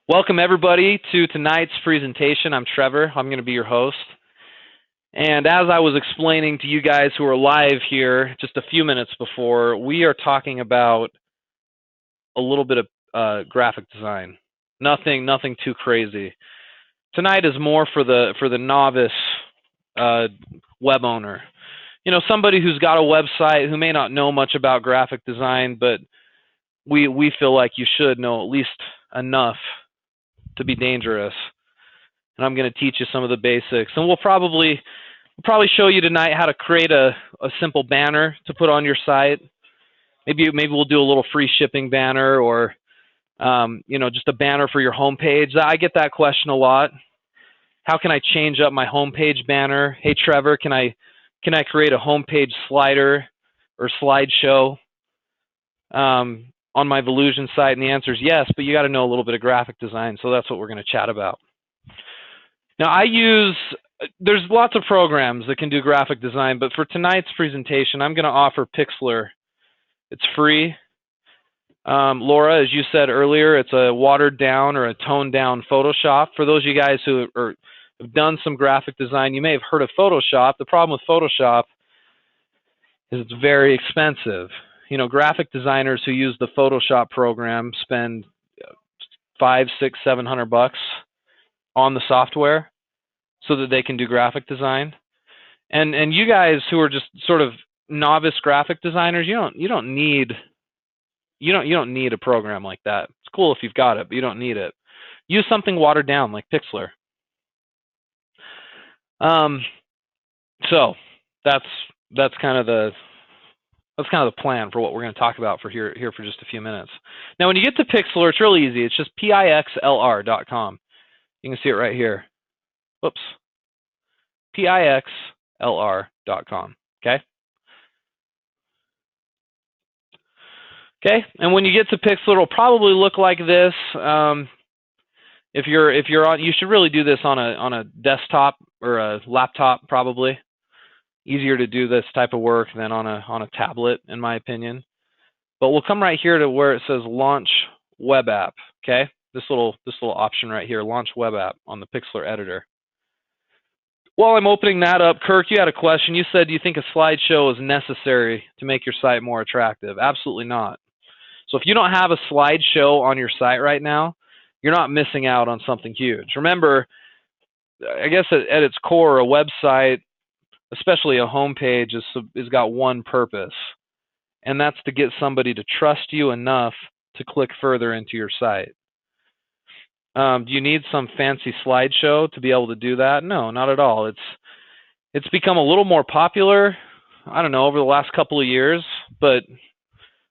Welcome everybody to tonight's presentation. I'm Trevor. I'm going to be your host. And as I was explaining to you guys who are live here just a few minutes before, we are talking about a little bit of graphic design. Nothing too crazy. Tonight is more for the novice web owner. You know, somebody who's got a website who may not know much about graphic design, but we feel like you should know at least enough to be dangerous. And I'm going to teach you some of the basics. And we'll probably show you tonight how to create a simple banner to put on your site. Maybe we'll do a little free shipping banner, or just a banner for your homepage. I get that question a lot. How can I change up my homepage banner? Hey Trevor, can I create a homepage slider or slideshow on my Volusion site? And the answer is yes, but you got to know a little bit of graphic design, so that's what we're going to chat about. Now, there's lots of programs that can do graphic design, but for tonight's presentation, I'm going to offer Pixlr. It's free. Laura, as you said earlier, it's a watered down or a toned down Photoshop. For those of you guys who have done some graphic design, you may have heard of Photoshop. The problem with Photoshop is it's very expensive. You know, graphic designers who use the Photoshop program spend $500, $600, $700 on the software so that they can do graphic design. And you guys who are just sort of novice graphic designers, you don't need a program like that. It's cool if you've got it, but you don't need it. Use something watered down like Pixlr. So that's kind of the plan for what we're going to talk about for here for just a few minutes. Now, when you get to Pixlr, it's really easy. It's just pixlr.com. You can see it right here. Whoops. pixlr.com. Okay. Okay. And when you get to Pixlr, it'll probably look like this. If you're on, you should really do this on a desktop or a laptop, probably. Easier to do this type of work than on a tablet, in my opinion. But we'll come right here to where it says Launch Web App. Okay, this little option right here, Launch Web App on the Pixlr editor. While I'm opening that up, Kirk, you had a question. You said, do you think a slideshow is necessary to make your site more attractive? Absolutely not. So if you don't have a slideshow on your site right now, you're not missing out on something huge. Remember, I guess at its core, a website, especially a homepage, is got one purpose, and that's to get somebody to trust you enough to click further into your site. Do you need some fancy slideshow to be able to do that? No, not at all. It's become a little more popular, I don't know, over the last couple of years, but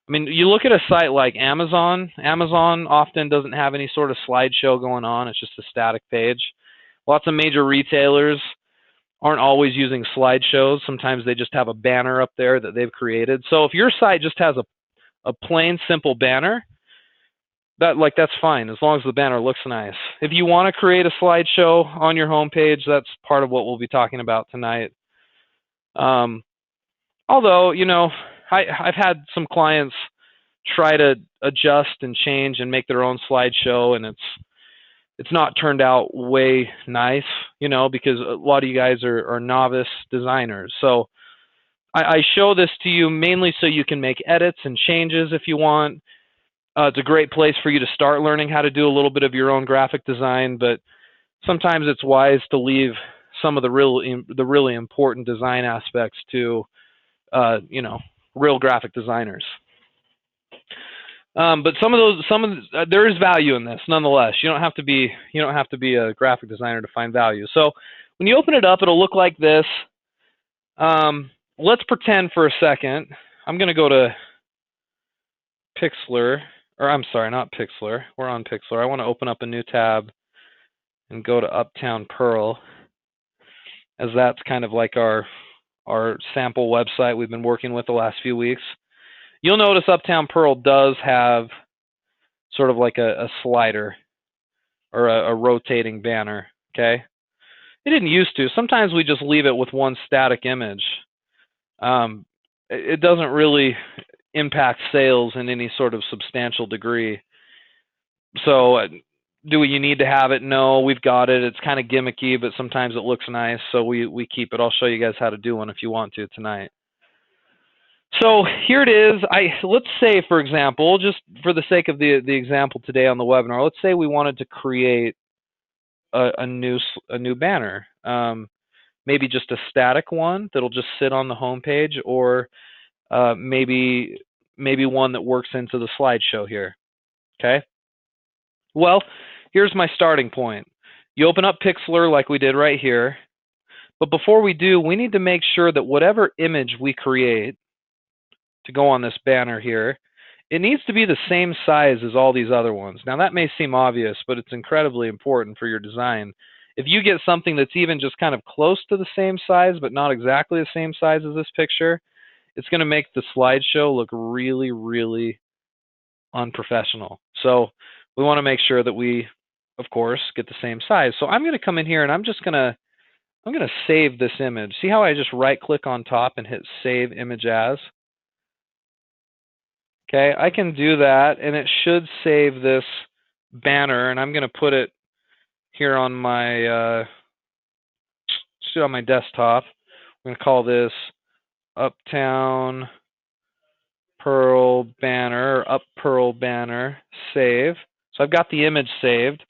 I mean, you look at a site like Amazon. Amazon often doesn't have any sort of slideshow going on. It's just a static page. Lots of major retailers aren't always using slideshows. Sometimes they just have a banner up there that they've created. So if your site just has a plain, simple banner, that's fine, as long as the banner looks nice. If you want to create a slideshow on your homepage, that's part of what we'll be talking about tonight. Although, you know, I've had some clients try to adjust and change and make their own slideshow, and it's not turned out way nice, you know, because a lot of you guys are novice designers. So I show this to you mainly so you can make edits and changes if you want. It's a great place for you to start learning how to do a little bit of your own graphic design, but sometimes it's wise to leave some of the really important design aspects to real graphic designers. But there is value in this nonetheless. You don't have to be a graphic designer to find value. So when you open it up, it'll look like this. Let's pretend for a second. I'm going to go to Pixlr, or I'm sorry, not Pixlr. We're on Pixlr. I want to open up a new tab and go to Uptown Pearl, as that's kind of like our sample website we've been working with the last few weeks. You'll notice Uptown Pearl does have sort of like a slider or a rotating banner, okay? It didn't used to. Sometimes we just leave it with one static image. It doesn't really impact sales in any sort of substantial degree. So do you need to have it? No, we've got it. It's kind of gimmicky, but sometimes it looks nice, so we keep it. I'll show you guys how to do one if you want to tonight. So here it is. Let's say, for example, just for the sake of the example today on the webinar, let's say we wanted to create a new banner. Maybe just a static one that'll just sit on the home page, or maybe one that works into the slideshow here. Okay. Well, here's my starting point. You open up Pixlr like we did right here, but before we do, we need to make sure that whatever image we create to go on this banner here, it needs to be the same size as all these other ones. Now that may seem obvious, but it's incredibly important for your design. If you get something that's even just kind of close to the same size, but not exactly the same size as this picture, it's going to make the slideshow look really, really unprofessional. So we want to make sure that we, of course, get the same size. So I'm going to come in here and I'm going to save this image. See how I just right click on top and hit Save Image As? Okay, I can do that and it should save this banner, and I'm going to put it here on my desktop. I'm going to call this Uptown Pearl Banner, or Up Pearl Banner, save. So I've got the image saved,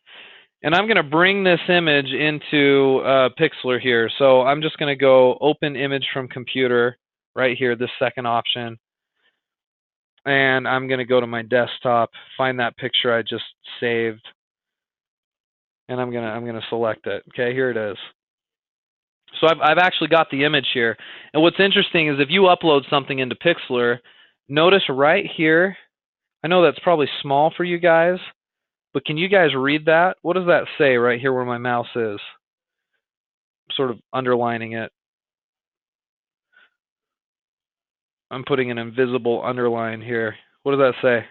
and I'm going to bring this image into Pixlr here. So I'm just going to go Open Image from Computer right here, this second option, and I'm going to go to my desktop, find that picture I just saved, and I'm going to select it. Okay, here it is. So I've actually got the image here. And what's interesting is if you upload something into Pixlr, notice right here, I know that's probably small for you guys, but can you guys read that? What does that say right here where my mouse is? I'm sort of underlining it. I'm putting an invisible underline here. What does that say?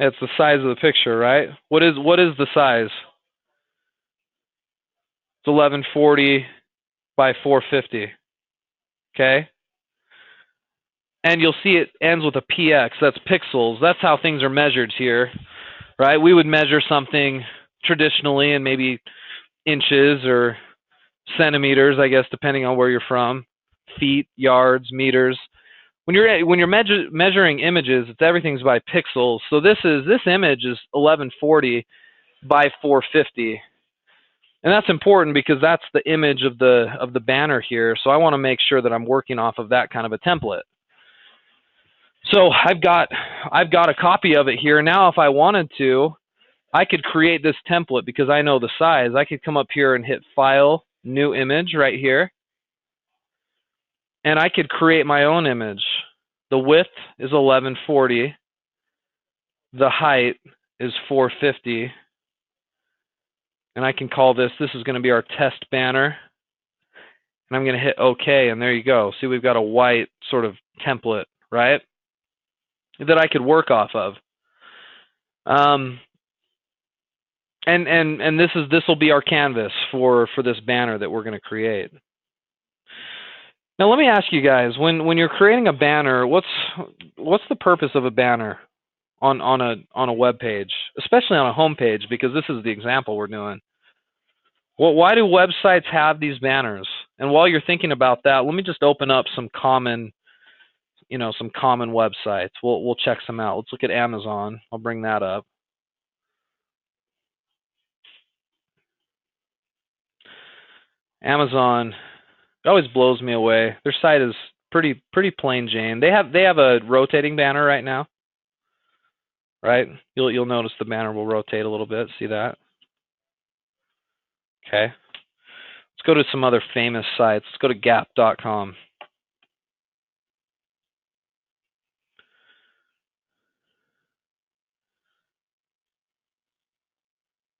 It's the size of the picture, right? What is the size? It's 1140 by 450. Okay? And you'll see it ends with a px. That's pixels. That's how things are measured here, right? We would measure something traditionally in maybe inches or centimeters, I guess, depending on where you're from. Feet, yards, meters. When you're measuring images, everything's by pixels. So this image is 1140 by 450, and that's important because that's the image of the banner here. So I want to make sure that I'm working off of that kind of a template. So I've got a copy of it here. Now, if I wanted to, I could create this template because I know the size. I could come up here and hit File, New Image right here, and I could create my own image. The width is 1140. The height is 450. And I can call this is going to be our test banner. And I'm going to hit OK, and there you go. See, we've got a white sort of template, right, that I could work off of. And this will be our canvas for this banner that we're going to create. Now let me ask you guys, when you're creating a banner, what's the purpose of a banner on a web page, especially on a home page, because this is the example we're doing. Well, why do websites have these banners? And while you're thinking about that, let me just open up some common websites. We'll check some out. Let's look at Amazon. I'll bring that up. Amazon, it always blows me away. Their site is pretty plain Jane. They have a rotating banner right now, right? You'll notice the banner will rotate a little bit. See that? Okay. Let's go to some other famous sites. Let's go to Gap.com.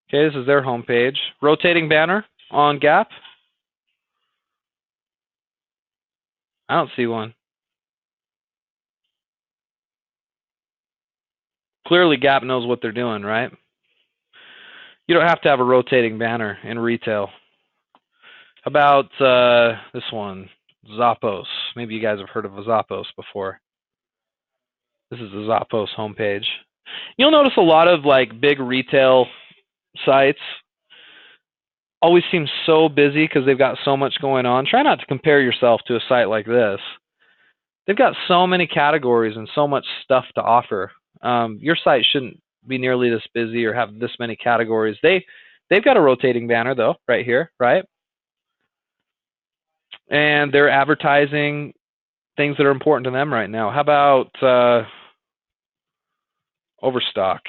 Okay, this is their homepage. Rotating banner on Gap? I don't see one. Clearly, Gap knows what they're doing, right? You don't have to have a rotating banner in retail. How about this one, Zappos? Maybe you guys have heard of Zappos before. This is the Zappos homepage. You'll notice a lot of like big retail sites always seem so busy because they've got so much going on. Try not to compare yourself to a site like this. They've got so many categories and so much stuff to offer. Your site shouldn't be nearly this busy or have this many categories. They've got a rotating banner though, right here, right? And they're advertising things that are important to them right now. How about Overstock?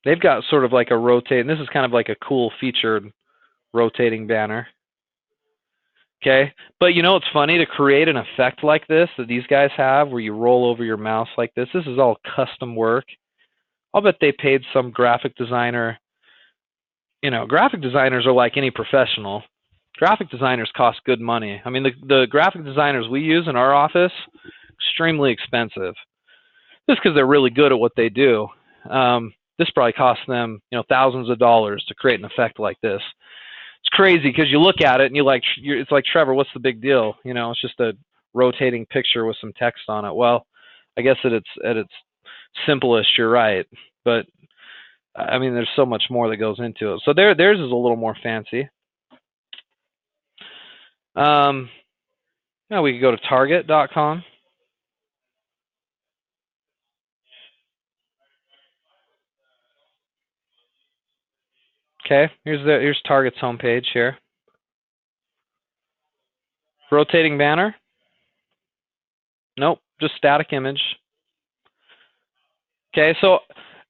They've got sort of like a rotating, this is kind of like a cool featured rotating banner. Okay, but you know it's funny to create an effect like this that these guys have where you roll over your mouse like this. This is all custom work. I'll bet they paid some graphic designer. You know, graphic designers are like any professional. Graphic designers cost good money. I mean, the graphic designers we use in our office, extremely expensive. Just because they're really good at what they do. This probably costs them, you know, thousands of dollars to create an effect like this. It's crazy because you look at it and it's like, Trevor, what's the big deal? You know, it's just a rotating picture with some text on it. Well, I guess at its simplest, you're right. But I mean, there's so much more that goes into it. So theirs is a little more fancy. Now we could go to Target.com. Okay, here's Target's homepage here. Rotating banner? Nope, just static image. Okay, so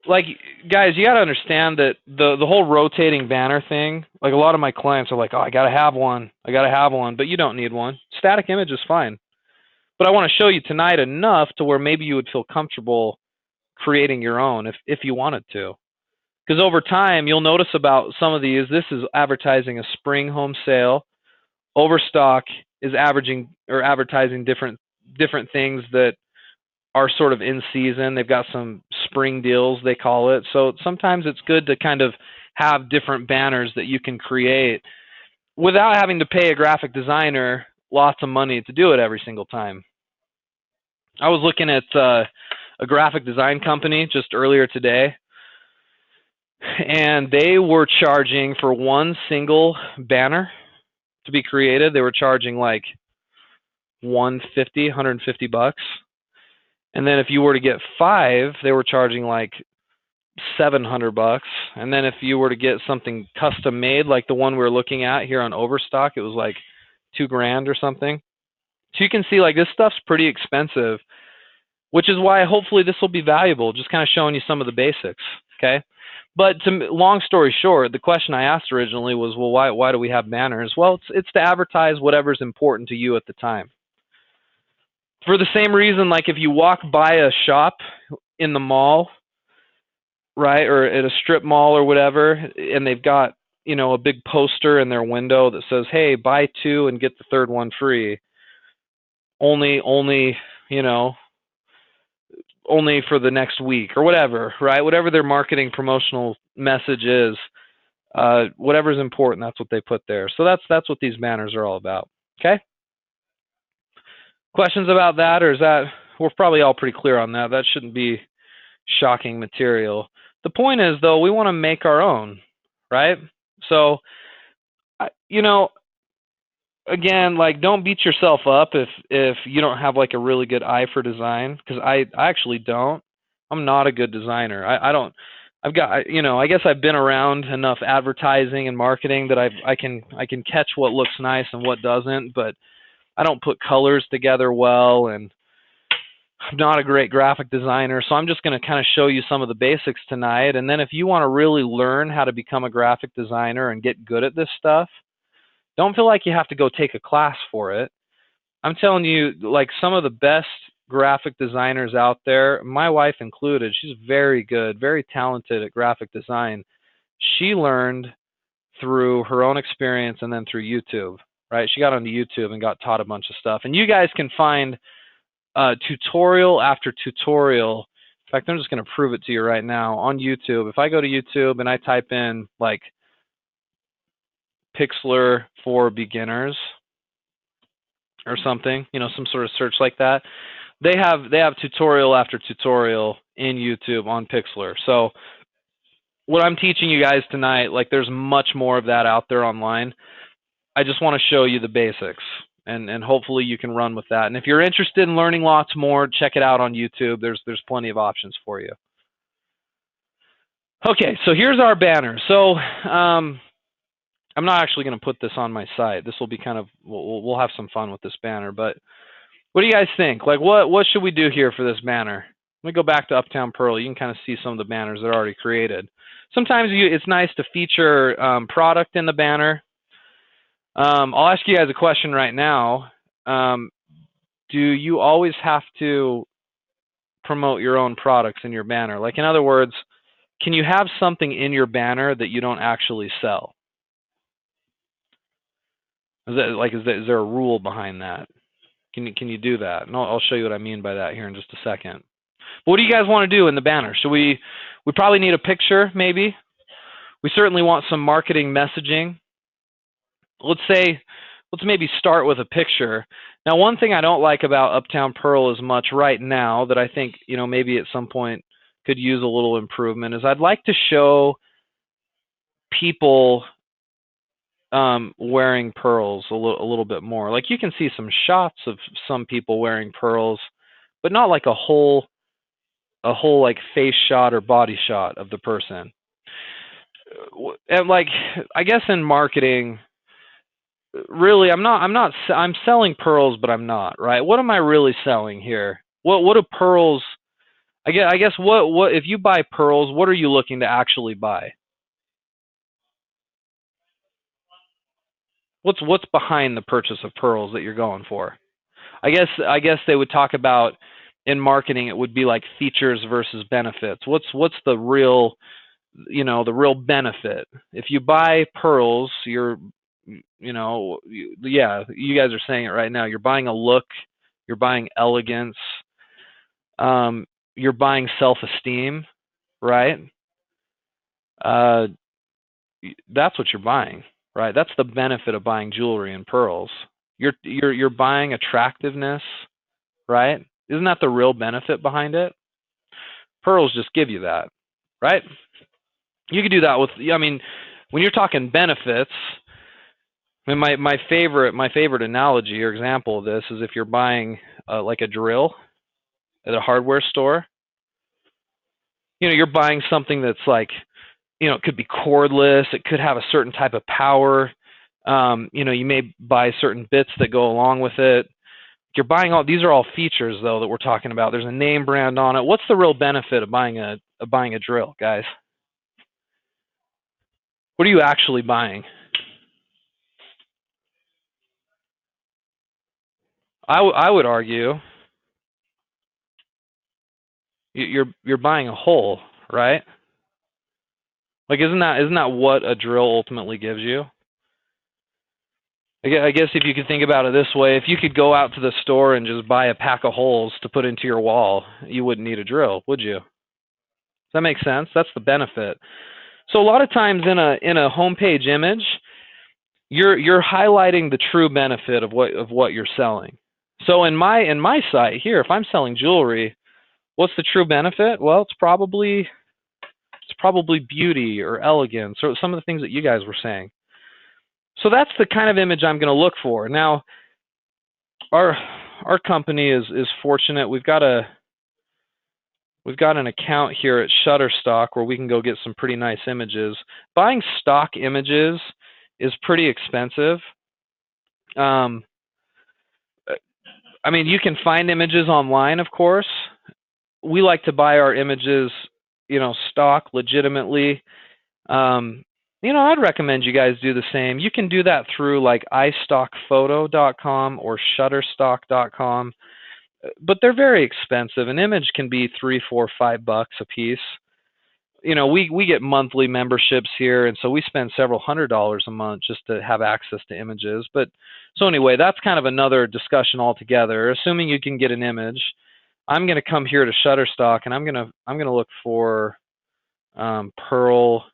like guys, you got to understand that the whole rotating banner thing, like a lot of my clients are like, "Oh, I got to have one. But you don't need one. Static image is fine. But I want to show you tonight enough to where maybe you would feel comfortable creating your own if you wanted to. Because over time, you'll notice about some of these, this is advertising a spring home sale. Overstock is advertising different things that are sort of in season. They've got some spring deals, they call it. So sometimes it's good to kind of have different banners that you can create without having to pay a graphic designer lots of money to do it every single time. I was looking at a graphic design company just earlier today, and they were charging for one single banner to be created. They were charging like $150 and then if you were to get 5, they were charging like $700. And then if you were to get something custom made like the one we were looking at here on Overstock, it was like $2,000 or something. So you can see like this stuff's pretty expensive, which is why hopefully this will be valuable, just kind of showing you some of the basics. Okay, but long story short, the question I asked originally was, well, why do we have banners? Well, it's to advertise whatever's important to you at the time. For the same reason, like if you walk by a shop in the mall, right, or at a strip mall or whatever, and they've got, you know, a big poster in their window that says, hey, buy 2 and get the 3rd one free. Only, you know, only for the next week or whatever, right? Whatever their marketing promotional message is, whatever's important, that's what they put there. So that's what these banners are all about. Okay? Questions about that, or is that, we're probably all pretty clear on that. That shouldn't be shocking material. The point is, though, we want to make our own, right? So, you know, again, like, don't beat yourself up if you don't have like a really good eye for design, because I actually don't. I'm not a good designer. I've got, you know, I guess I've been around enough advertising and marketing that I can catch what looks nice and what doesn't, but I don't put colors together well, and I'm not a great graphic designer, so I'm just going to kind of show you some of the basics tonight. And then if you want to really learn how to become a graphic designer and get good at this stuff, don't feel like you have to go take a class for it. I'm telling you, like, some of the best graphic designers out there, my wife included, she's very good, very talented at graphic design. She learned through her own experience and then through YouTube, right? She got onto YouTube and got taught a bunch of stuff. And you guys can find tutorial after tutorial fact, I'm just going to prove it to you right now on YouTube. If I go to YouTube and I type in like Pixlr for beginners or something, you know, some sort of search like that, they have tutorial after tutorial in YouTube on Pixlr. So what I'm teaching you guys tonight, like there's much more of that out there online. I just want to show you the basics, and hopefully you can run with that. And if you're interested in learning lots more, check it out on YouTube. There's plenty of options for you. Okay, so here's our banner. So I'm not actually going to put this on my site. This will be kind of, we'll have some fun with this banner. But what do you guys think? Like, what should we do here for this banner? Let me go back to Uptown Pearl. You can kind of see some of the banners that are already created. Sometimes it's nice to feature product in the banner. I'll ask you guys a question right now. Do you always have to promote your own products in your banner? Like, in other words, can you have something in your banner that you don't actually sell? Is there a rule behind that? Can you do that? And I'll show you what I mean by that here in just a second. But what do you guys want to do in the banner? Should we probably need a picture, maybe? We certainly want some marketing messaging. Let's maybe start with a picture. Now, one thing I don't like about Uptown Pearl as much right now that I think, you know, maybe at some point could use a little improvement is I'd like to show people wearing pearls a little bit more. Like, you can see some shots of some people wearing pearls, but not like a whole like face shot or body shot of the person. And like, I guess in marketing, really, I'm selling pearls, but I'm not, right? What am I really selling here? What do pearls, I guess what if you buy pearls, what are you looking to actually buy? What's behind the purchase of pearls that you're going for? I guess they would talk about in marketing, it would be like features versus benefits. What's the real, you know, the real benefit? If you buy pearls, you're, you know, yeah, you guys are saying it right now. You're buying a look, you're buying elegance, you're buying self-esteem, right? That's what you're buying, right? That's the benefit of buying jewelry and pearls. You're buying attractiveness, right? Isn't that the real benefit behind it? Pearls just give you that, right? You could do that with, I mean, when you're talking benefits, I mean, my favorite analogy or example of this is if you're buying like a drill at a hardware store. You know, you're buying something that's like, you know, it could be cordless, it could have a certain type of power. You know, you may buy certain bits that go along with it. You're buying these are all features though that we're talking about. There's a name brand on it. What's the real benefit of buying a drill, guys? What are you actually buying? I would argue you're buying a hole, right? Like, isn't that what a drill ultimately gives you? I guess if you could think about it this way, if you could go out to the store and just buy a pack of holes to put into your wall, you wouldn't need a drill, would you? Does that make sense? That's the benefit. So a lot of times in a homepage image, you're highlighting the true benefit of what you're selling. So in my site here, if I'm selling jewelry, what's the true benefit? Well, it's probably beauty or elegance or some of the things that you guys were saying. So that's the kind of image I'm going to look for. Now, our company is fortunate. We've got an account here at Shutterstock where we can go get some pretty nice images. Buying stock images is pretty expensive. I mean, you can find images online, of course. We like to buy our images, you know, stock legitimately. You know, I'd recommend you guys do the same. You can do that through like iStockphoto.com or Shutterstock.com, but they're very expensive. An image can be $3, $4, $5 a piece. You know, we get monthly memberships here, and so we spend several $100s a month just to have access to images. But so anyway, that's kind of another discussion altogether. Assuming you can get an image, I'm going to come here to Shutterstock, and I'm going to look for pearl.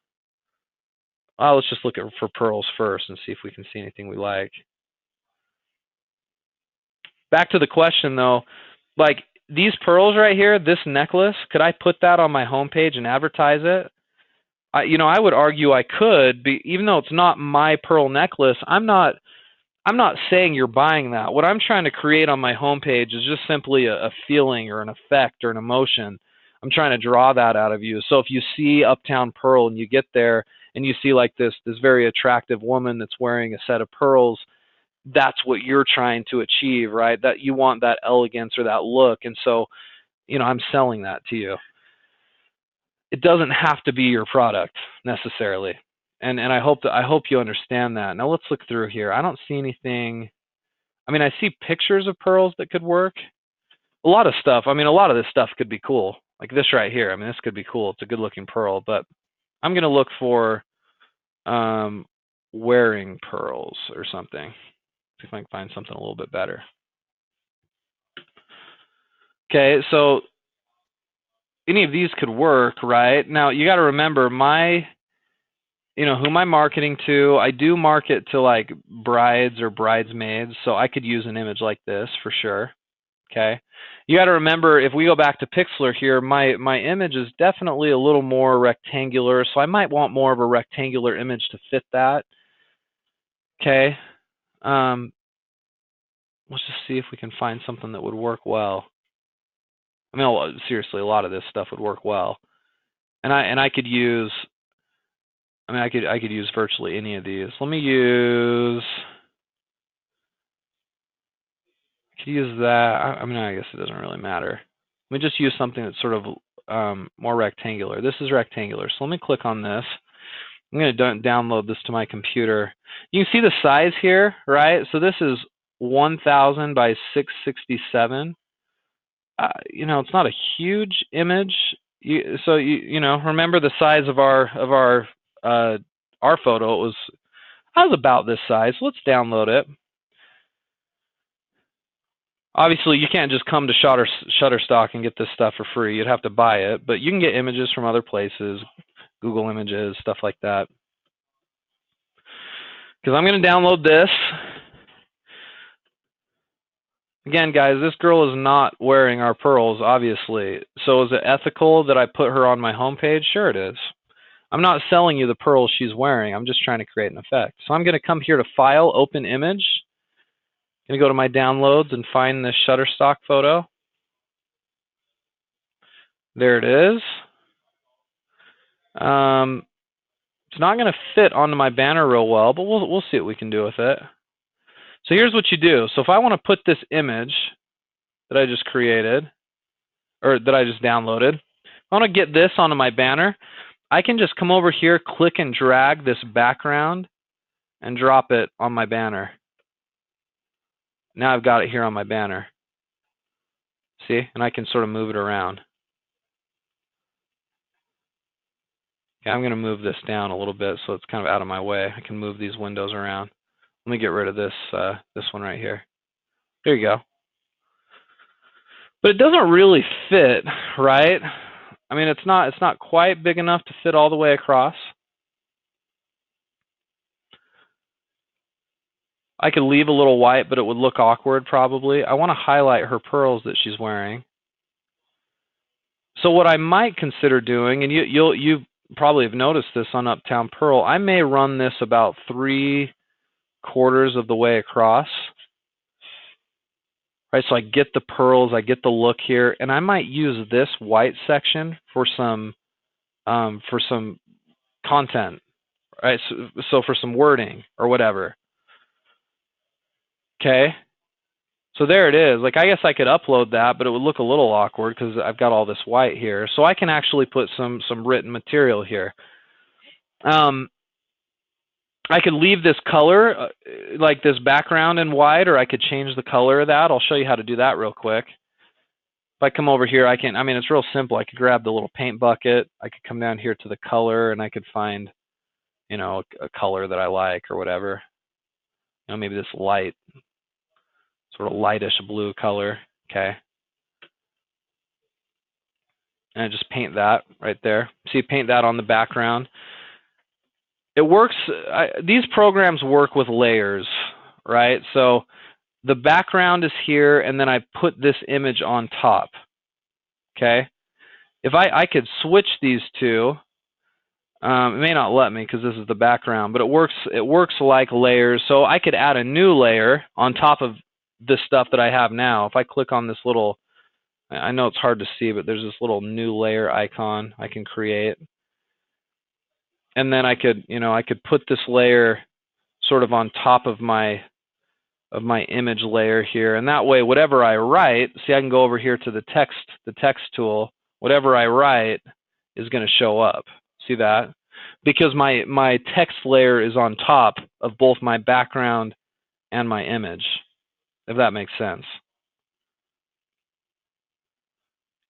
Let's just look for pearls first and see if we can see anything we like. Back to the question though, like these pearls right here, this necklace, could I put that on my homepage and advertise it? I would argue I could, even though it's not my pearl necklace. I'm not saying you're buying that. What I'm trying to create on my homepage is just simply a feeling or an effect or an emotion. I'm trying to draw that out of you. So if you see Uptown Pearl and you get there and you see like this very attractive woman that's wearing a set of pearls, that's what you're trying to achieve, right? That you want that elegance or that look. And so, I'm selling that to you. It doesn't have to be your product necessarily. And I hope you understand that. Now let's look through here. I don't see anything. I mean, I see pictures of pearls that could work. A lot of stuff. I mean, a lot of this stuff could be cool. Like this right here. I mean, this could be cool. It's a good looking pearl, but I'm going to look for wearing pearls or something. See if I can find something a little bit better. Okay, so any of these could work, right? Now you got to remember who am I marketing to? I do market to like brides or bridesmaids, so I could use an image like this for sure. Okay, you got to remember, if we go back to Pixlr here, my image is definitely a little more rectangular, so I might want more of a rectangular image to fit that. Okay, let's just see if we can find something that would work well. I mean, seriously, a lot of this stuff would work well, and I could use. I mean, I could use virtually any of these. Let me use. I could use that. I mean, I guess it doesn't really matter. Let me just use something that's sort of more rectangular. This is rectangular, so let me click on this. I'm going to download this to my computer. You can see the size here, right? So this is 1000 by 667. It's not a huge image. Remember the size of our photo. I was about this size. Let's download it. Obviously, you can't just come to Shutterstock and get this stuff for free. You'd have to buy it, but you can get images from other places, Google Images, stuff like that. Because I'm going to download this. Again, guys, this girl is not wearing our pearls, obviously. So is it ethical that I put her on my homepage? Sure it is. I'm not selling you the pearls she's wearing. I'm just trying to create an effect. So I'm going to come here to File, Open Image. I'm going to go to my downloads and find this Shutterstock photo. There it is. It's not going to fit onto my banner real well, but we'll see what we can do with it. So here's what you do. So if I want to put this image that I just created, or that I just downloaded, I want to get this onto my banner, I can just come over here, click and drag this background, and drop it on my banner. Now I've got it here on my banner. See? And I can sort of move it around. Okay, I'm going to move this down a little bit so it's kind of out of my way. I can move these windows around. Let me get rid of this this one right here. There you go. But it doesn't really fit, right? I mean, it's not quite big enough to fit all the way across. I could leave a little white, but it would look awkward probably. I want to highlight her pearls that she's wearing. So what I might consider doing, and you probably have noticed this on Uptown Pearl, I may run this about 3/4 of the way across. Right, so I get the pearls, I get the look here, and I might use this white section for some content, right? So for some wording or whatever. Okay, so there it is. Like, I guess I could upload that, but it would look a little awkward because I've got all this white here. So I can actually put some written material here. I could leave this color, like this background in white, or I could change the color of that. I'll show you how to do that real quick. If I come over here, I mean, it's real simple. I could grab the little paint bucket. I could come down here to the color, and I could find, a color that I like or whatever. Maybe this light, sort of lightish blue color. Okay. and I just paint that right there. So you paint that on the background. It works, these programs work with layers, right? So the background is here, and then I put this image on top, okay? If I could switch these two, it may not let me because this is the background, but it works like layers. So I could add a new layer on top of this stuff that I have now. If I click on this little, I know it's hard to see, but there's this little new layer icon I can create. And then I could put this layer sort of on top of my image layer here, and that way whatever I write, see, I can go over here to the text tool. Whatever I write is going to show up. See that? Because my text layer is on top of both my background and my image, if that makes sense.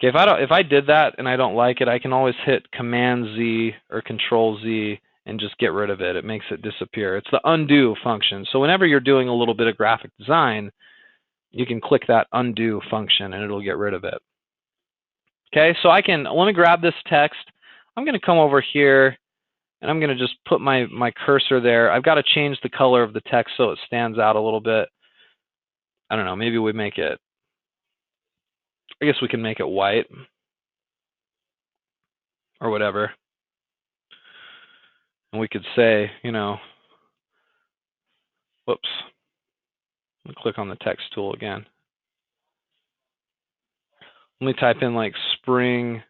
Okay, if I did that and I don't like it, I can always hit Command Z or Control Z and just get rid of it. It makes it disappear. It's the undo function. So whenever you're doing a little bit of graphic design, you can click that undo function and it'll get rid of it. Okay, so let me grab this text. I'm going to come over here and I'm going to just put my cursor there. I've got to change the color of the text so it stands out a little bit. I don't know, maybe we make it, I guess we can make it white or whatever. And we could say, whoops, let me click on the text tool again. Let me type in like spring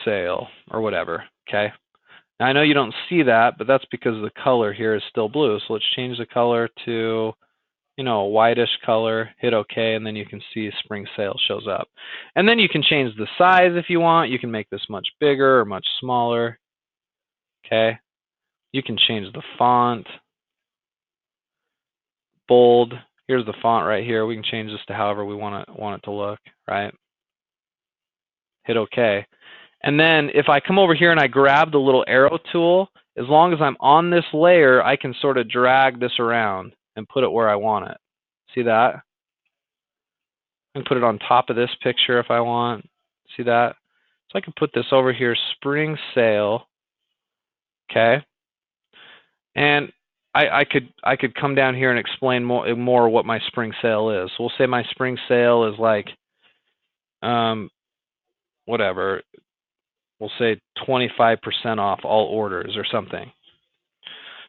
sale or whatever, okay? Now, I know you don't see that, but that's because the color here is still blue. So let's change the color to, a whitish color, hit OK, and then you can see spring sale shows up. And then you can change the size if you want. You can make this much bigger or much smaller, okay? You can change the font, bold. Here's the font right here. We can change this to however we want it to look, right? Hit OK. And then if I come over here and I grab the little arrow tool, as long as I'm on this layer, I can sort of drag this around and put it where I want it. See that? I can put it on top of this picture if I want. See that? So I can put this over here, spring sale. Okay. And I could come down here and explain more what my spring sale is. So we'll say my spring sale is like whatever. We'll say 25% off all orders or something.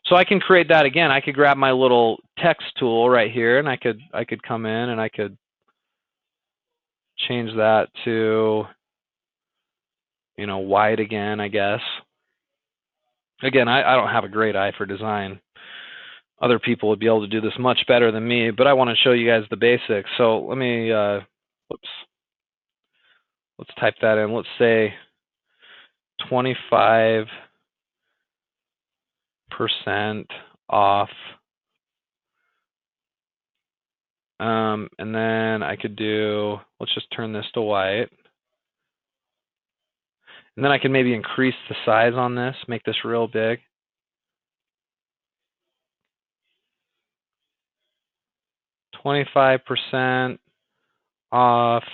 So I can create that again. I could grab my little text tool right here, and I could come in and I could change that to white again, I guess. Again, I don't have a great eye for design. Other people would be able to do this much better than me, but I want to show you guys the basics. So let me, whoops. Let's type that in. Let's say 25% off. And then I could do, let's just turn this to white. And then I can maybe increase the size on this, make this real big. $25 off.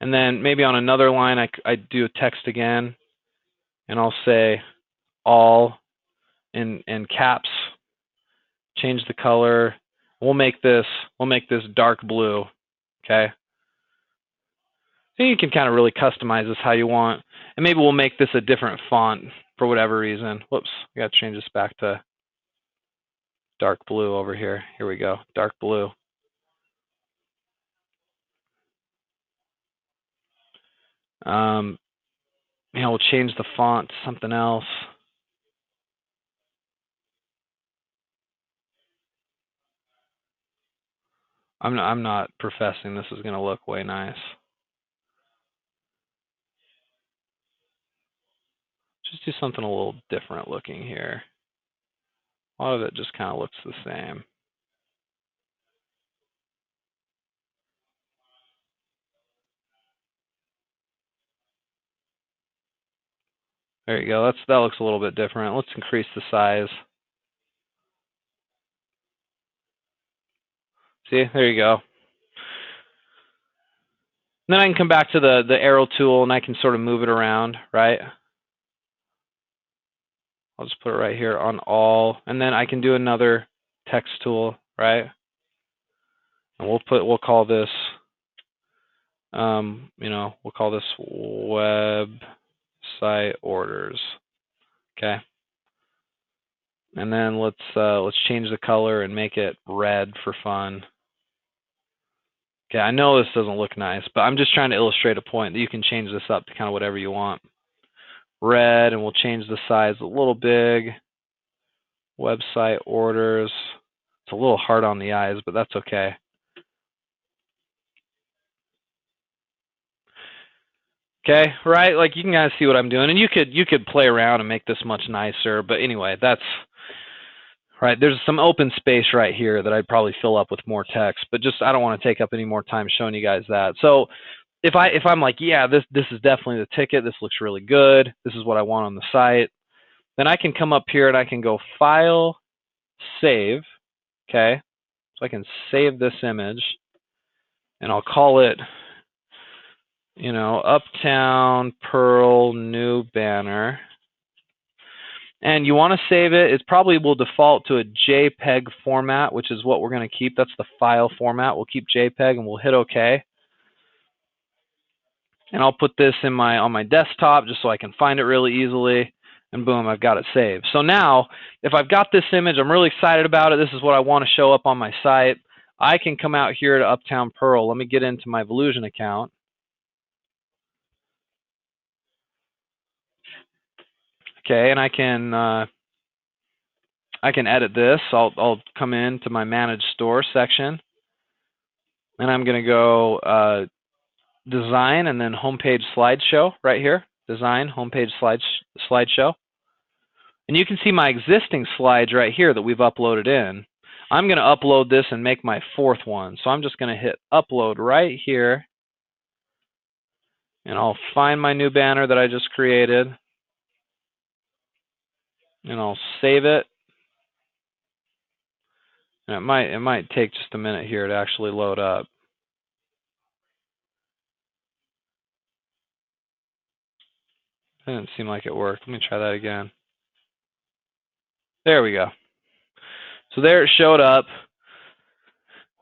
And then maybe on another line, I do text again, and I'll say all in caps. Change the color. We'll make this dark blue. Okay. So you can kind of really customize this how you want, and maybe we'll make this a different font for whatever reason. Whoops, I got to change this back to dark blue over here. Here we go, dark blue. We'll change the font to something else. I'm not professing this is going to look way nice. Just do something a little different looking here. A lot of it just kind of looks the same. There you go. That looks a little bit different. Let's increase the size. See, there you go. And then I can come back to the arrow tool and I can sort of move it around, right? I'll just put it right here on all, and then I can do another text tool, right? And we'll call this, we'll call this website orders, okay? And then let's change the color and make it red for fun. Okay, I know this doesn't look nice, but I'm just trying to illustrate a point that you can change this up to kind of whatever you want. Red, and we'll change the size a little big. Website orders. It's a little hard on the eyes, but that's okay. Okay, right? Like you can kind of see what I'm doing, and you could play around and make this much nicer. But anyway, that's right. There's some open space right here that I'd probably fill up with more text, but just I don't want to take up any more time showing you guys that. So if I'm like, yeah, this is definitely the ticket. This looks really good. This is what I want on the site. Then I can come up here and I can go File, Save. Okay, so I can save this image, and I'll call it, Uptown Pearl new banner. And you want to save it. It probably will default to a JPEG format, which is what we're going to keep. That's the file format. We'll keep JPEG, and we'll hit OK. And I'll put this on my desktop just so I can find it really easily. And boom, I've got it saved. So now, if I've got this image, I'm really excited about it. This is what I want to show up on my site. I can come out here to Uptown Pearl. Let me get into my Volusion account. Okay, and I can edit this. I'll come into my Manage Store section, and I'm going to go Design and then Homepage Slideshow right here. Design Homepage Slideshow, and you can see my existing slides right here that we've uploaded in. I'm going to upload this and make my fourth one. So I'm just going to hit Upload right here, and I'll find my new banner that I just created, and I'll save it. And it might take just a minute here to actually load up. It didn't seem like it worked. Let me try that again. There we go. So there it showed up.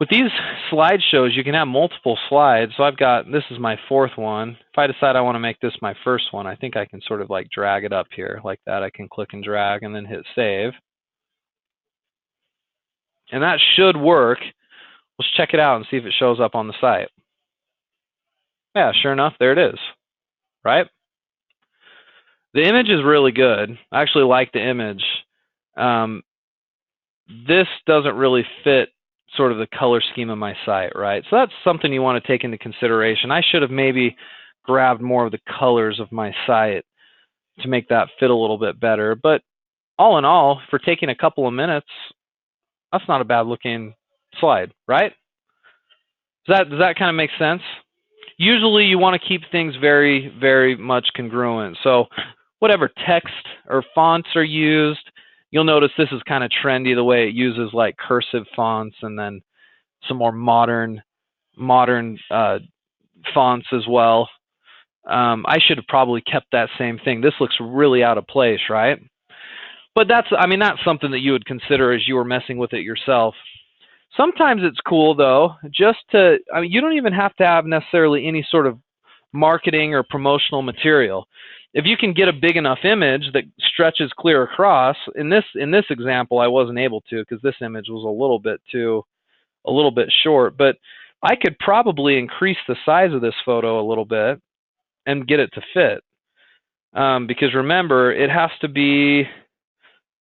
With these slideshows, you can have multiple slides. So this is my fourth one. If I decide I want to make this my first one, I think I can sort of like drag it up here like that. I can click and drag and then hit save. And that should work. Let's check it out and see if it shows up on the site. Yeah, sure enough, there it is, right? The image is really good. I actually like the image. This doesn't really fit sort of the color scheme of my site, right? So that's something you want to take into consideration. I should have maybe grabbed more of the colors of my site to make that fit a little bit better. But all in all, for taking a couple of minutes, that's not a bad looking slide, right? Does that kind of make sense? Usually you want to keep things very, very much congruent. So whatever text or fonts are used, you'll notice this is kind of trendy the way it uses like cursive fonts and then some more modern fonts as well. I should have probably kept that same thing. This looks really out of place, right? But that's something that you would consider as you were messing with it yourself. Sometimes it's cool though, you don't even have to have necessarily any sort of marketing or promotional material. If you can get a big enough image that stretches clear across, in this example I wasn't able to because this image was a little bit short, but I could probably increase the size of this photo a little bit and get it to fit. Because remember, it has to be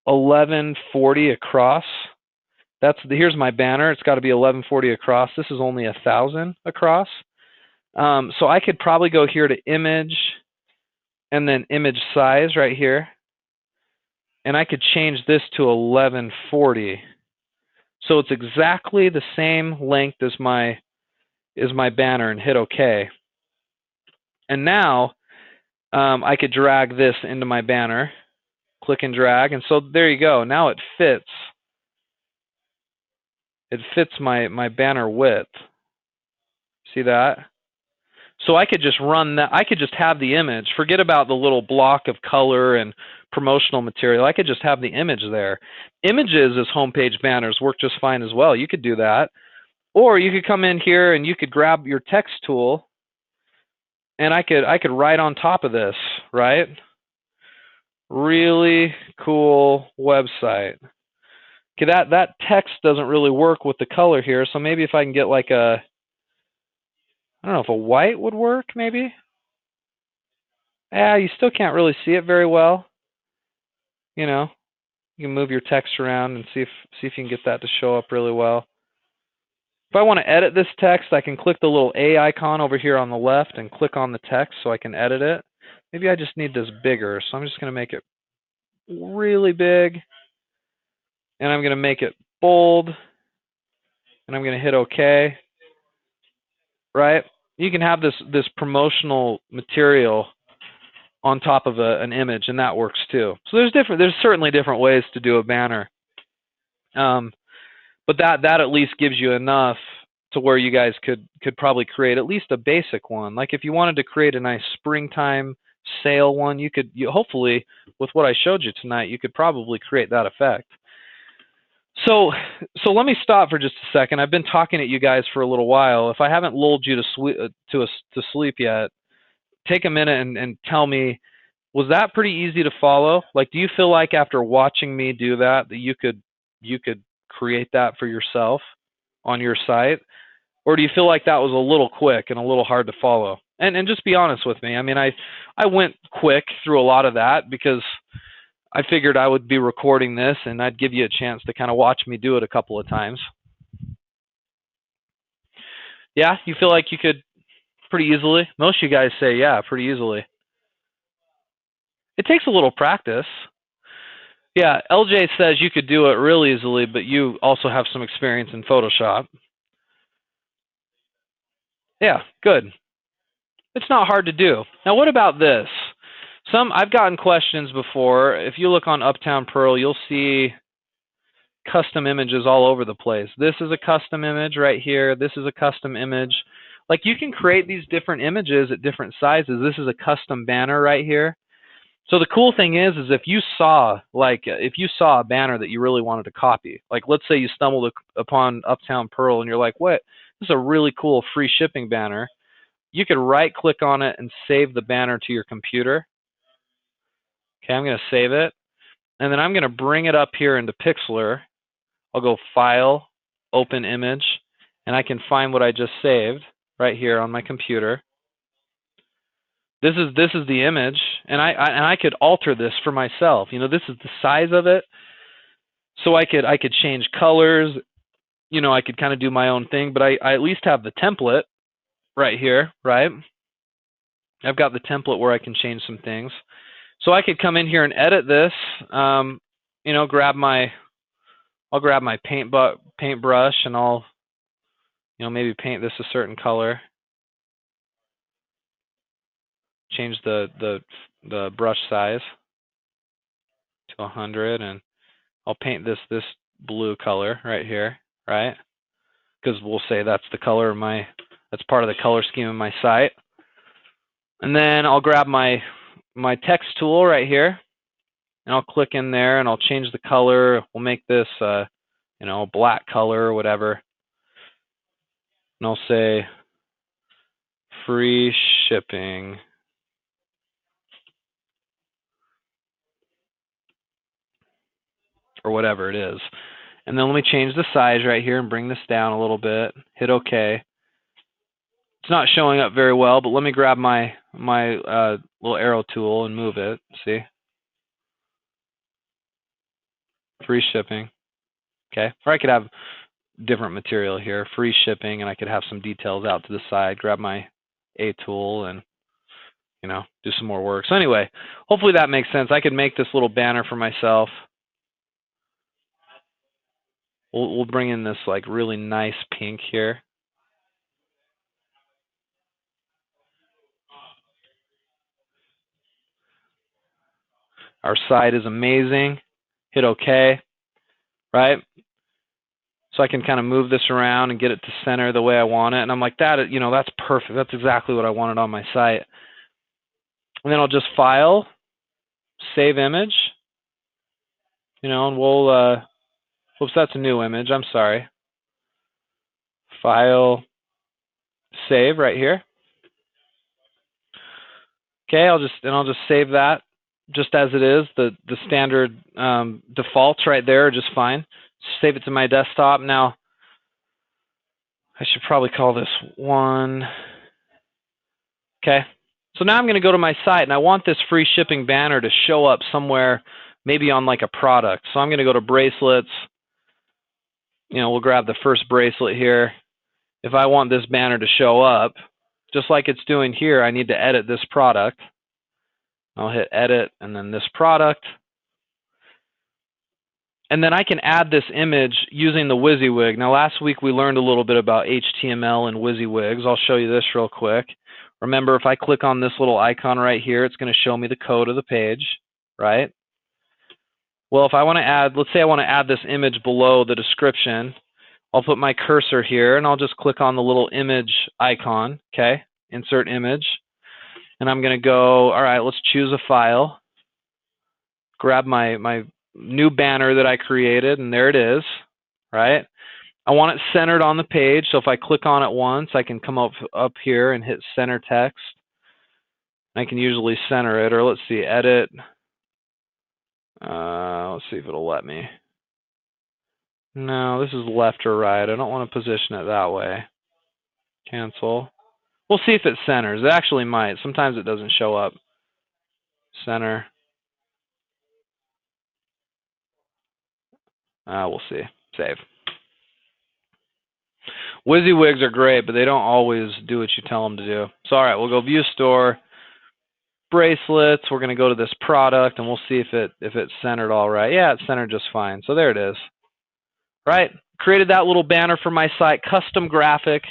1140 across. Here's my banner. It's got to be 1140 across. This is only 1000 across. So I could probably go here to image and then image size right here. And I could change this to 1140. So it's exactly the same length as my banner and hit OK. And now I could drag this into my banner, click and drag, and so there you go. Now it fits It fits my banner width. See that? So I could just run that. I could just have the image. Forget about the little block of color and promotional material. I could just have the image there. Images as homepage banners work just fine as well. You could do that. Or you could come in here and you could grab your text tool, and I could write on top of this, right? Really cool website. Okay, that text doesn't really work with the color here, so maybe if I can get like a, I don't know if a white would work, maybe. You still can't really see it very well. You know, you can move your text around and see if you can get that to show up really well. If I want to edit this text, I can click the little A icon over here on the left and click on the text so I can edit it. Maybe I just need this bigger, so I'm just going to make it really big, and I'm going to make it bold, and I'm going to hit OK. Right? You can have this promotional material on top of an image, and that works too. So there's certainly different ways to do a banner, but that at least gives you enough to where you guys could probably create at least a basic one. Like if you wanted to create a nice springtime sale one, you hopefully with what I showed you tonight, you could probably create that effect. So let me stop for just a second. I've been talking at you guys for a little while. If I haven't lulled you to sleep yet, take a minute and tell me, was that pretty easy to follow? Like, do you feel like after watching me do that you could create that for yourself on your site? Or do you feel like that was a little quick and a little hard to follow? And just be honest with me. I mean, I went quick through a lot of that because I figured I would be recording this and I'd give you a chance to kind of watch me do it a couple of times. Yeah, you feel like you could pretty easily? Most of you guys say, yeah, pretty easily. It takes a little practice. Yeah, LJ says you could do it real easily, but you also have some experience in Photoshop. Yeah, good. It's not hard to do. Now, what about this? I've gotten questions before. If you look on Uptown Pearl, you'll see custom images all over the place. This is a custom image right here. This is a custom image. Like, you can create these different images at different sizes. This is a custom banner right here. So the cool thing is if you saw a banner that you really wanted to copy, like let's say you stumbled upon Uptown Pearl and you're like, what? This is a really cool free shipping banner. You could right click on it and save the banner to your computer. Okay, I'm going to save it. And then I'm going to bring it up here into Pixlr. I'll go File, Open Image, and I can find what I just saved right here on my computer. This is the image, and I could alter this for myself. You know, this is the size of it, so I could change colors. You know, I could kind of do my own thing, but I at least have the template right here, right? I've got the template where I can change some things. So I could come in here and edit this. You know, I'll grab my paintbrush and I'll, you know, maybe paint this a certain color. Change the brush size to 100, and I'll paint this blue color right here, right? Because we'll say that's the color of that's part of the color scheme of my site. And then I'll grab my text tool right here, and I'll click in there and I'll change the color. We'll make this you know, a black color or whatever. And I'll say free shipping. Or whatever it is. And then let me change the size right here and bring this down a little bit. Hit OK. It's not showing up very well, but let me grab my little arrow tool and move it. See? Free shipping. Okay. Or I could have different material here. Free shipping, and I could have some details out to the side. Grab my A tool and, you know, do some more work. So anyway, hopefully that makes sense. I could make this little banner for myself. We'll bring in this like really nice pink here. Our site is amazing. Hit OK, right? So I can kind of move this around and get it to center the way I want it. And I'm like, that, that's perfect. That's exactly what I wanted on my site. And then I'll just file, save image, and we'll, whoops, that's a new image. I'm sorry. File, save right here. Okay, I'll just save that just as it is. The standard defaults right there are just fine. Save it to my desktop. Now, I should probably call this one. Okay, so now I'm going to go to my site, and I want this free shipping banner to show up somewhere, maybe on like a product. So I'm going to go to bracelets. We'll grab the first bracelet here. If I want this banner to show up, just like it's doing here, I need to edit this product. I'll hit edit and then this product. And then I can add this image using the WYSIWYG. Now last week we learned a little bit about HTML and WYSIWYGs. I'll show you this real quick. Remember, if I click on this little icon right here, it's going to show me the code of the page, right? Well, if I want to add, let's say I want to add this image below the description, I'll put my cursor here and I'll just click on the little image icon, okay? Insert image. And I'm going to go, all right, let's choose a file. Grab my new banner that I created, and there it is, right? I want it centered on the page, so if I click on it once, I can come up here and hit center text. I can usually center it, or let's see, edit. Let's see if it'll let me. No, this is left or right. I don't want to position it that way. Cancel. We'll see if it centers. It actually might. Sometimes it doesn't show up. Center. We'll see. Save. WYSIWYGs are great, but they don't always do what you tell them to do. So, all right, we'll go View Store, Bracelets. We're going to go to this product, and we'll see if it's centered all right. Yeah, it's centered just fine. So there it is. Right? Created that little banner for my site, custom graphic.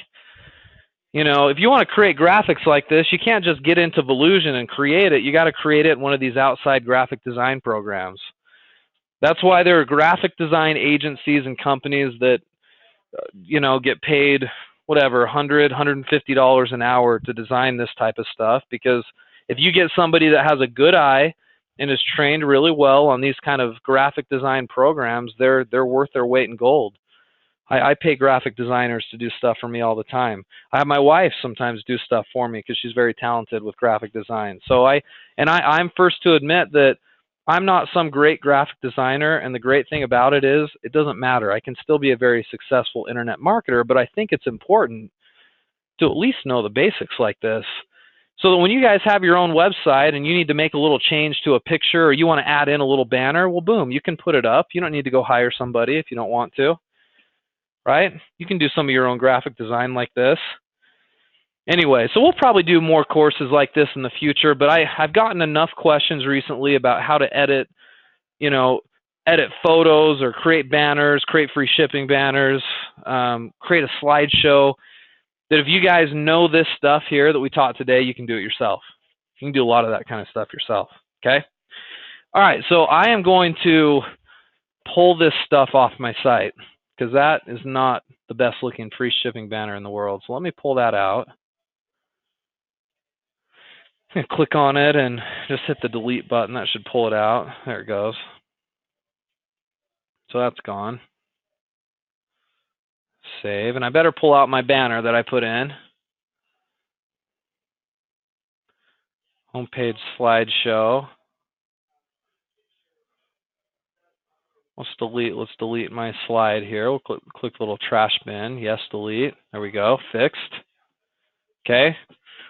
If you want to create graphics like this, you can't just get into Volusion and create it. You got to create it in one of these outside graphic design programs. That's why there are graphic design agencies and companies that, get paid whatever, $100, $150 an hour to design this type of stuff. Because if you get somebody that has a good eye and is trained really well on these kind of graphic design programs, they're worth their weight in gold. I pay graphic designers to do stuff for me all the time. I have my wife sometimes do stuff for me because she's very talented with graphic design. So I'm first to admit that I'm not some great graphic designer, and the great thing about it is it doesn't matter. I can still be a very successful internet marketer, but I think it's important to at least know the basics like this. So that when you guys have your own website and you need to make a little change to a picture, or you want to add in a little banner, well, boom, you can put it up. You don't need to go hire somebody if you don't want to. Right? You can do some of your own graphic design like this. Anyway, so we'll probably do more courses like this in the future, but I've gotten enough questions recently about how to edit, edit photos or create banners, create free shipping banners, create a slideshow, that if you guys know this stuff here that we taught today, you can do it yourself. You can do a lot of that kind of stuff yourself, okay? All right, so I am going to pull this stuff off my site, because that is not the best looking free shipping banner in the world. So let me pull that out. Click on it and just hit the delete button. That should pull it out. There it goes. So that's gone. Save. And I better pull out my banner that I put in. Homepage slideshow. Let's delete my slide here. We'll click the little trash bin. Yes, delete. There we go. Fixed. Okay.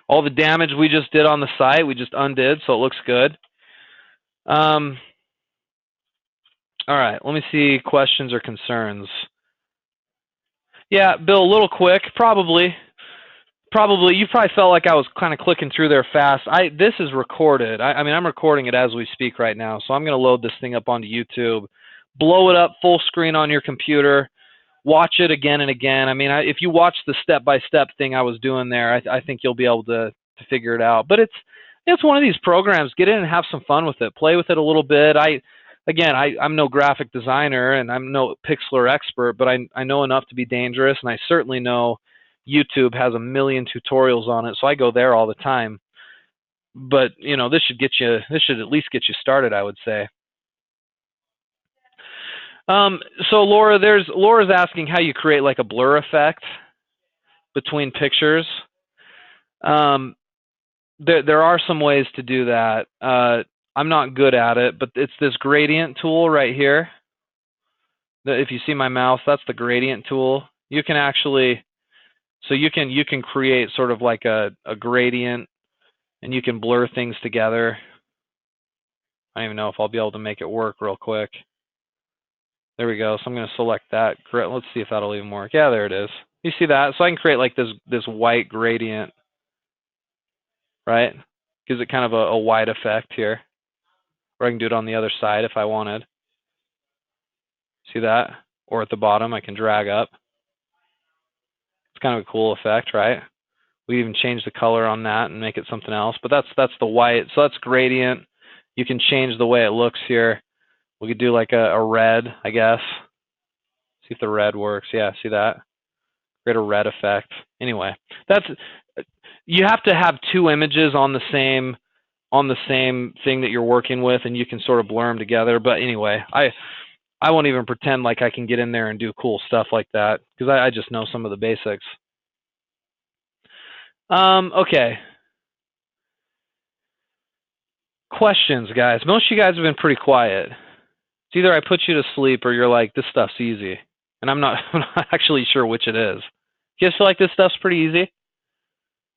All the damage we just did on the site, we just undid, so it looks good. All right. Let me see questions or concerns. Yeah, Bill, a little quick. Probably. You probably felt like I was kind of clicking through there fast. This is recorded. I mean, I'm recording it as we speak right now, so I'm going to load this thing up onto YouTube. Blow it up full screen on your computer. Watch it again and again. I mean, if you watch the step-by-step thing I was doing there, I think you'll be able to figure it out. But it's one of these programs. Get in and have some fun with it. Play with it a little bit. again, I'm no graphic designer and I'm no Pixlr expert, but I know enough to be dangerous, and I certainly know YouTube has a million tutorials on it, so I go there all the time. But this should at least get you started, I would say. So Laura's asking how you create like a blur effect between pictures. There are some ways to do that. I'm not good at it, but it's this gradient tool right here. If you see my mouse, that's the gradient tool. You can actually, so you can create sort of like a gradient, and you can blur things together. I don't even know if I'll be able to make it work real quick. There we go. So I'm going to select that. Let's see if that'll even work. Yeah, there it is. You see that? So I can create like this white gradient, right? Gives it kind of a white effect here. Or I can do it on the other side if I wanted. See that? Or at the bottom, I can drag up. It's kind of a cool effect, right? We even change the color on that and make it something else. But that's the white. So that's gradient. You can change the way it looks here. We could do like a red, I guess. See if the red works. Yeah, see that? Create a red effect. Anyway, you have to have two images on the same thing that you're working with, and you can sort of blur them together. But anyway, I won't even pretend like I can get in there and do cool stuff like that, because I just know some of the basics. Okay. Questions, guys. Most of you guys have been pretty quiet. It's either I put you to sleep or you're like, this stuff's easy. And I'm not actually sure which it is. You guys feel like this stuff's pretty easy?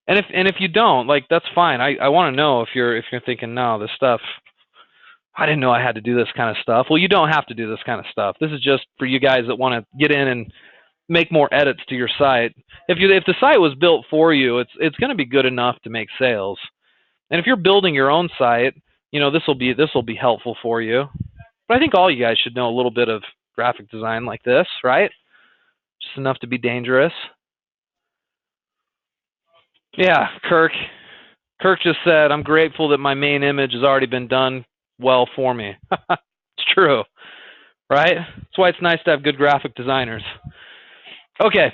And if you don't, like, that's fine. I want to know if you're thinking, no, this stuff, I didn't know I had to do this kind of stuff. Well, you don't have to do this kind of stuff. This is just for you guys that want to get in and make more edits to your site. If the site was built for you, it's going to be good enough to make sales. And if you're building your own site, this will be helpful for you. But I think all you guys should know a little bit of graphic design like this, right? Just enough to be dangerous. Yeah, Kirk just said, I'm grateful that my main image has already been done well for me. It's true, right? That's why it's nice to have good graphic designers. Okay,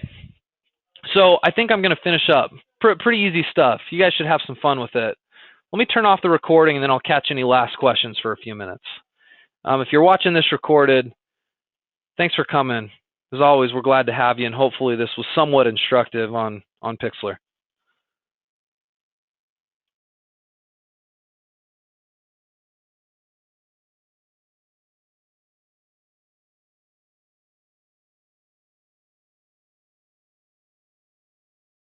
so I think I'm going to finish up. Pretty easy stuff. You guys should have some fun with it. Let me turn off the recording, and then I'll catch any last questions for a few minutes. If you're watching this recorded, thanks for coming. As always, we're glad to have you, and hopefully this was somewhat instructive on Pixlr.